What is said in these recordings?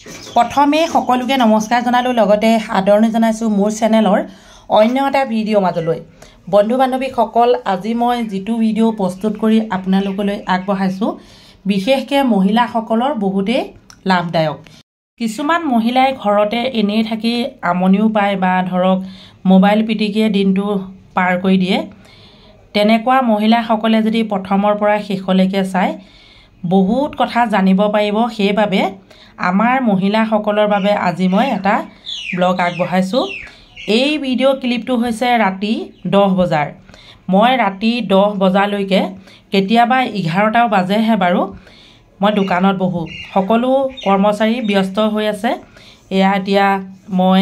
প্ৰথমে সকলোকে নমস্কাৰ জনালো লগতে আদৰণি জনাইছো মোৰ চেনেলৰ অন্য এটা ভিডিঅ' মাজলৈ বন্ধু বান্ধৱী সকল আজি মই যেটো ভিডিঅ' প্ৰস্তুত কৰি আপোনালোকলৈ আগবঢ়াইছো বিশেষকৈ মহিলা সকলৰ বহুতে লাভদায়ক কিছুমান মহিলাই ঘৰতে এনেই থাকি আমনিও পায় বা ধৰক মোবাইল পিটিকিয়ে দিনটো পাৰ কৰি দিয়ে তেনেকুৱা মহিলা সকলে যদি প্ৰথমৰ পৰা শেষলৈকে চাই বহুত কথা জানিব পাৰিব সেইবাবে আমাৰ মহিলা সকলৰ বাবে আজি মই এটা ব্লগ আগবঢ়াইছো এই ভিডিঅ' ক্লিপটো হৈছে ৰাতি 10 বজাৰ মই ৰাতি 10 বজালৈকে কেতিয়াবা 11টা বাজেহে বাৰু মই দোকানত বহো সকলো কৰ্মচাৰী ব্যস্ত হৈ আছে এয়া এতিয়া মই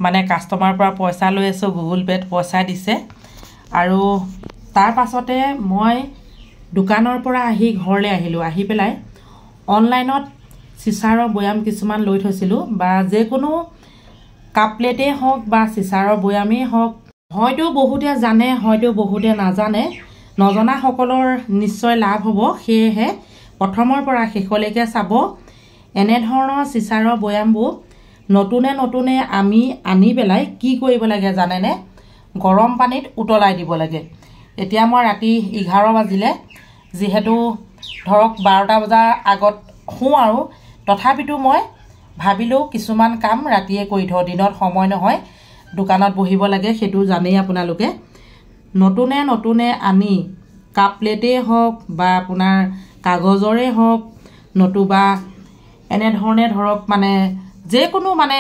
মানে কাস্টমাৰ পৰা পইচা লৈ আছো গুগল পেত পইচা দিছে আৰু তাৰ পাছতে মই দোকানৰ পৰা আহি ঘৰলৈ আহিলো আহি পেলাই অনলাইনত চিচাৰৰ বয়াম কিছুমান লৈ থৈছিলো বা যে কোনো কাপ প্লেটে হওক বা চিচাৰৰ বয়ামেই হওক হয়তো বহুতে জানে হয়তো বহুতে নাজানে নজনা সকলৰ নিশ্চয় লাভ হ'ব সেয়েহে প্ৰথমৰ পৰা শেষলৈকে চাব এনে ধৰণৰ চিচাৰৰ বয়ামবোৰ নতুনে আমি আনি পেলাই কি কৰিব লাগে জানেনে গৰম পানীত উতলাই দিব লাগে এতিয়া মই ৰাতি 11 বাজিলে যেহেতু ধৰক 12টা বজাৰ আগত হওঁ আৰু তথাপিতো মই ভাবিলো কিছুমান কাম ৰাতিয়ে কৰি থওঁ দিনত সময় নহয় দোকানত বহিব লাগে হেতু জানেই আপোনালোকে নতুনে আনি কাপ প্লেটে হওক বা আপোনাৰ কাগজৰে হওক নতুবা এনে ধৰণে ধৰক মানে যে কোনো মানে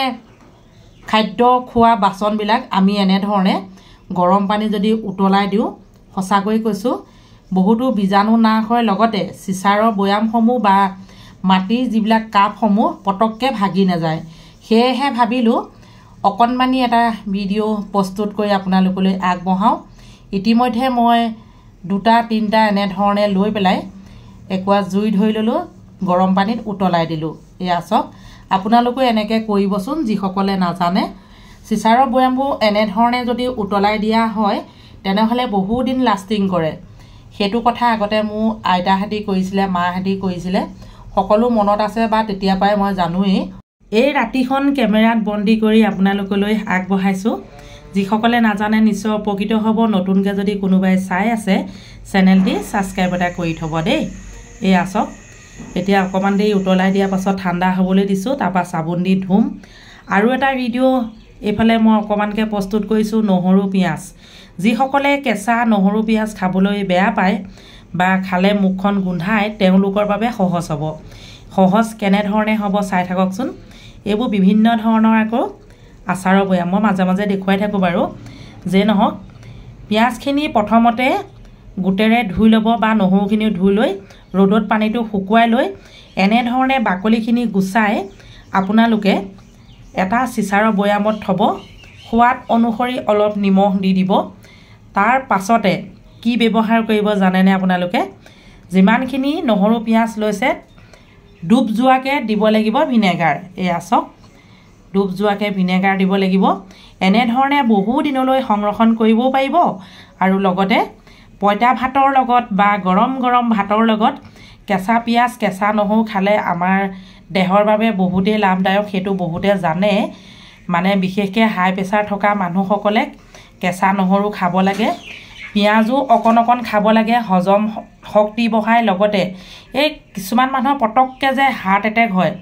খাদ্য খোৱা বাচন বিলাক আমি এনে ধৰণে গৰম পানী যদি উতলাই দিও সঁচাকৈ কৈছো বহুতো বীজাণু নাশ হয় লগতে চিচাৰৰ বয়ামসমূহ বা মাটিৰ যিবিলাক কাপসমূহ পটককে ভাগি নাযায় সেয়েহে ভাবিলো অকনমানি এটা ভিডিঅ' প্ৰস্তুত কৰি আপোনালোকলৈ আগবঢ়াও ইতিমধ্যে মই দুটা তিনটা এনে ধৰণে লৈ পেলাই একোৱা জুই ধৰি ললো গৰম পানীত উতলাই দিলো এয়া চাওক আপোনালোকে এনেকৈ কৰিবচোন যিসকলে নাজানে চিচাৰৰ বয়ামবোৰ এনে ধৰণে যদি উতলাই দিয়া হয় তেনেহলে বহু দিন লাষ্টিং কৰে হেতু কথা আগতে মোৰ আইতাহঁতি কৰিছিলে মাহঁতি কৰিছিলে সকলো মনত আছে বা তেতিয়া পাই মই জানোই এই ৰাতিখন কেমেৰাত বন্দী কৰি আপোনালোকলৈ আগবঢ়াইছো যিসকলে নাজানে নিশ্চয় উপকৃত হ'ব নতুনকৈ যদি কোনোবাই চাই আছে চেনেলটি সাবস্ক্ৰাইব এটা কৰি থব দেই এই আসক এতিয়া অকমান দেই উতলাই দিয়া পাছত ঠাণ্ডা হ'বলৈ দিছো তাৰপা সাবুন দি ধুম আৰু এটা ভিডিঅ' এফালে মই অকমানকে প্ৰস্তুত কৰিছো নহৰু পিয়াজ যিসকলে কেঁচা নহৰু পিয়াজ খাবলৈ বেয়া পায় বা খালে মুখখন গোন্ধায় তেওঁলোকৰ বাবে সহজ হ'ব সহজ কেনে ধৰণে হ'ব চাই থাককচোন এইবোৰ বিভিন্ন ধৰণৰ আকৌ আচাৰৰ বয়াম মই মাজে দেখুৱাই থাকো বাৰু যে নহক পিয়াজখিনি প্ৰথমতে গুটেৰে ধুই ল'ব বা নহৰুখিনি ধুই লৈ ৰ'দত পানীটো শুকুৱাই লৈ এনে ধৰণে বাকলিখিনি গুচাই আপোনালোকে এটা চিচাৰৰ বয়ামত থব সোৱাদ অনুসৰি অলপ নিমখ দি দিব তাৰ পাছতে কি ব্যৱহাৰ কৰিব জানেনে আপোনালোকে যিমানখিনি নহৰু পিয়াজ লৈছে ডুব যোৱাকে দিব লাগিব ভিনেগাৰ এয়া চাওক ডুব যোৱাকে ভিনেগাৰ দিব লাগিব এনে ধৰণে বহু দিনলৈ সংৰক্ষণ কৰিব পাৰিব আৰু লগতে পইতা ভাতৰ লগত বা গৰম ভাতৰ লগত কেঁচা পিয়াজ কেঁচা নহৰু খালে আমাৰ দেহৰ বাবে বহুতেই লাভদায়ক হেতু বহুতে জানে মানে বিশেষকৈ হাই প্ৰেছাৰ থকা মানুহসকলে কেঁচা নহৰু খাব লাগে পিয়াজো অকণ খাব লাগে হজম শক্তি বঢ়ায় লগতে এই কিছুমান মানুহৰ পটককে যে হাৰ্ট এটেক হয়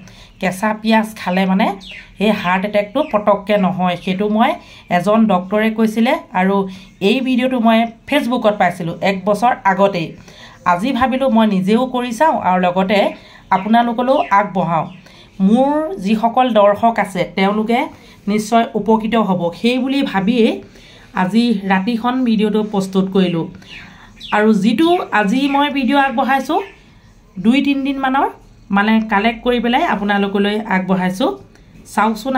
কেঁচা পিয়াজ খালে মানে এই হাৰ্ট এটেকটো পটককে নহয় হেতু মই এজন ডক্টৰে কৈছিলে আৰু এই ভিডিঅ'টো মই ফেচবুকত পাইছিলো 1 বছৰ আগতেই আজি ভাবিলো মই নিজেও কৰি চাও আৰু লগতে আপোনালোকলৈও আগবঢ়াও মোৰ যিসকল দৰ্শক আছে তেওঁলোকে নিশ্চয় উপকৃত হ'ব সেই বুলি ভাবিয়ে আজি ৰাতিখন ভিডিঅ'টো প্ৰস্তুত কৰিলো আৰু যেটো আজি মই ভিডিঅ' আগবঢ়াইছো 2-3 দিন মানৰ মানে কালেক্ট কৰি পেলাই আপোনালোকলৈ আগবঢ়াইছো চাওকচোন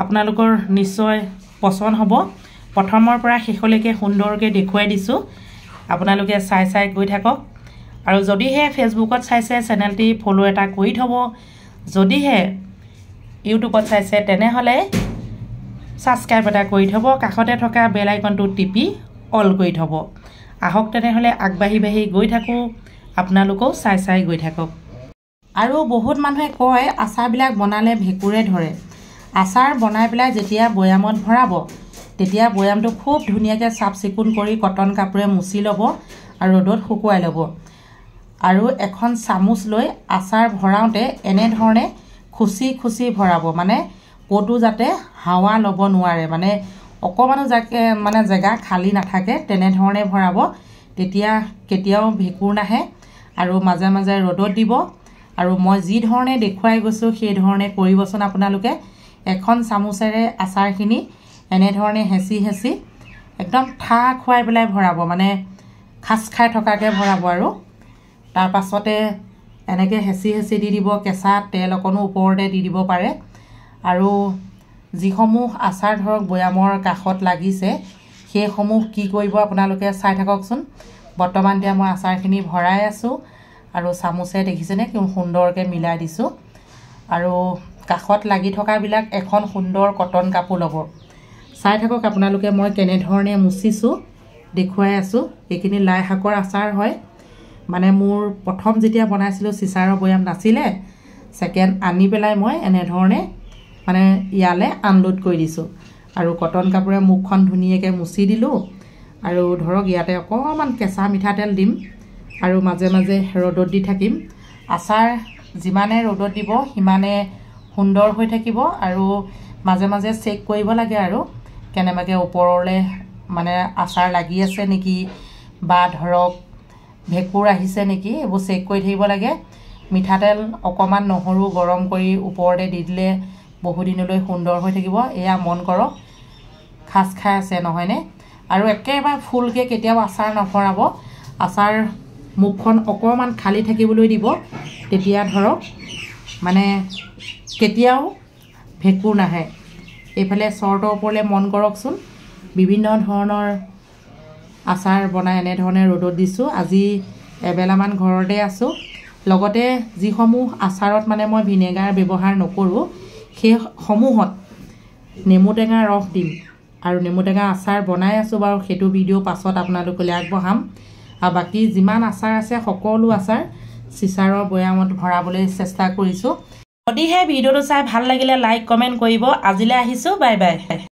আপোনালোকৰ নিশ্চয় পছন্দ হ'ব প্ৰথমৰ পৰা শেষলৈকে সুন্দৰকৈ দেখুৱাই দিছো আপোনালোকে চাই গৈ থাকক আৰু যদিহে ফেচবুকত চাইছে চেনেলটি ফলো এটা কৰি থব যদিহে ইউটিউবত চাইছে তেনেহলে সাবস্ক্ৰাইব এটা কৰি থব কাষতে থকা বেল আইকনটো টিপি অল কৰি থব আহক তেনেহলে আগবাঢ়ি গৈ থাকো আপোনালোকও চাই গৈ থাকক আৰু বহুত মানুহে কয় আচাৰবিলাক বনালে ভেঁকুৰে ধৰে। আচাৰ বনাই পেলাই যেতিয়া বৈয়ামত ভৰাব তেতিয়া বৈয়ামটো খুব ধুনীয়াকৈ চাফ চিকুণ কৰি কটন কাপোৰে মুচি ল'ব আৰু ৰ'দত শুকুৱাই ল'ব। আৰু এখন চামুচ লৈ আচাৰ ভৰাওঁতে এনেধৰণে খুচি খুচি ভৰাব, মানে ক'তো যাতে হাৱা ল'ব নোৱাৰে, মানে অকণমানো জেগা খালী নাথাকে তেনেধৰণে ভৰাব। তেতিয়া কেতিয়াও ভেঁকুৰ নাহে। আৰু মাজে মাজে ৰ'দত দিব। আৰু মই যি ধৰণে দেখুৱাই গৈছোঁ সেই ধৰণে কৰিবচোন আপোনালোকে। এখন চামুচেৰে আচাৰখিনি এনেধৰণে হেঁচি হেঁচি একদম ঠাৰ খুৱাই পেলাই ভৰাব, মানে খাচ খাই থকাকৈ ভৰাব। আৰু তাৰ পাছতে এনেকৈ হেঁচি হেঁচি দি দিব। কেঁচা তেল অকণো ওপৰতে দি দিব পাৰে। আৰু যিসমূহ আচাৰ ধৰক বৈয়ামৰ কাষত লাগিছে সেইসমূহ কি কৰিব আপোনালোকে চাই থাককচোন। বৰ্তমান এতিয়া মই আচাৰখিনি ভৰাই আছোঁ আৰু চামুচে দেখিছেনে কিমান সুন্দৰকৈ মিলাই দিছোঁ। আৰু কাষত লাগি থকাবিলাক এখন সুন্দৰ কটন কাপোৰ ল'ব। চাই থাকক আপোনালোকে মই কেনেধৰণে মুচিছোঁ দেখুৱাই আছোঁ। এইখিনি লাই শাকৰ আচাৰ হয়। মানে মোৰ প্ৰথম যেতিয়া বনাইছিলোঁ চিচাৰৰ বৈয়াম নাছিলে, ছেকেণ্ড আনি পেলাই মই এনেধৰণে মানে ইয়ালৈ আনলোড কৰি দিছোঁ। আৰু কটন কাপোৰে মুখখন ধুনীয়াকৈ মুচি দিলোঁ। আৰু ধৰক ইয়াতে অকণমান কেঁচা মিঠাতেল দিম আৰু মাজে মাজে ৰ'দত দি থাকিম। আচাৰ যিমানে ৰ'দত দিব সিমানে সুন্দৰ হৈ থাকিব। আৰু মাজে মাজে চেক কৰিব লাগে আৰু কেনেবাকৈ ওপৰলৈ মানে আচাৰ লাগি আছে নেকি বা ধৰক ভেঁকুৰ আহিছে নেকি, এইবোৰ চেক কৰি থাকিব লাগে। মিঠাতেল অকণমান নহৰু গৰম কৰি ওপৰতে দি দিলে বহুদিনলৈ সুন্দৰ হৈ থাকিব। এয়া মন কৰক, খাচ খাই আছে নহয়নে? আৰু একেবাৰে ফুলকৈ কেতিয়াও আচাৰ নভৰাব। আচাৰ মুখখন অকণমান খালী থাকিবলৈ দিব। তেতিয়া ধৰক মানে কেতিয়াও ভেঁকুৰ নাহে। এইফালে চৰ্টৰ ওপৰলৈ মন কৰকচোন। বিভিন্ন ধৰণৰ আচাৰ বনাই এনেধৰণে ৰ'দত দিছোঁ। আজি এবেলামান ঘৰতে আছোঁ। লগতে যিসমূহ আচাৰত মানে মই ভিনেগাৰ ব্যৱহাৰ নকৰোঁ সেইসমূহত নেমু টেঙা ৰস দিম। আৰু নেমু টেঙা আচাৰ বনাই আছোঁ বাৰু, সেইটো ভিডিঅ' পাছত আপোনালোকলৈ আগবঢ়াম। আৰু বাকী যিমান আচাৰ আছে সকলো আচাৰ চিচাৰৰ বৈয়ামত ভৰাবলৈ চেষ্টা কৰিছোঁ। যদিহে ভিডিঅ'টো চাই ভাল লাগিলে লাইক কমেণ্ট কৰিব। আজিলৈ আহিছোঁ, বাই বাই।